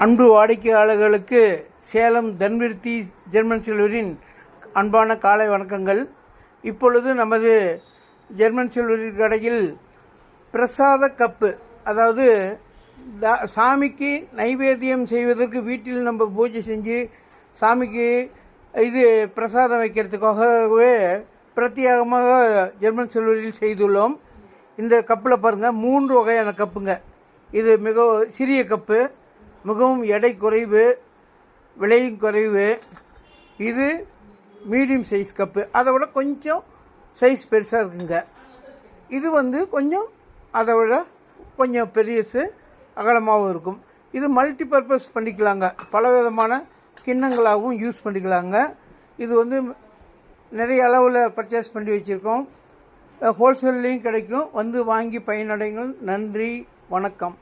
அன்பு வாடிக்கையாளர்களுக்கு சேலம் தன்விருத்தி ஜெர்மன் சில்வரின் அன்பான காலை வணக்கங்கள். இப்பொழுது நமது ஜெர்மன் சில்வரி கடையில் பிரசாத கப்பு, அதாவது சாமிக்கு நைவேத்தியம் செய்வதற்கு வீட்டில் நம்ம பூஜை செஞ்சு சாமிக்கு இது பிரசாதம் வைக்கிறதுக்காகவே பிரத்யேகமாக ஜெர்மன் சில்வரில் செய்துள்ளோம். இந்த கப்பில் பாருங்கள், 3 வகையான கப்புங்க. இது மிக சிறிய கப்பு, மிகவும் எடை குறைவு, விலையும் குறைவு. இது மீடியம் சைஸ் கப்பு, அதை விட கொஞ்சம் சைஸ் பெருசாக இருக்குங்க. இது கொஞ்சம் அதை விட கொஞ்சம் பெரியசு அகலமாகவும் இருக்கும். இது மல்டி பர்பஸ் பண்ணிக்கலாங்க, பல விதமான கிண்ணங்களாகவும் யூஸ் பண்ணிக்கலாங்க. இது நிறைய அளவில் பர்ச்சேஸ் பண்ணி வச்சுருக்கோம். ஹோல்சேல்லையும் கிடைக்கும். வாங்கி பயனடைங்கள். நன்றி, வணக்கம்.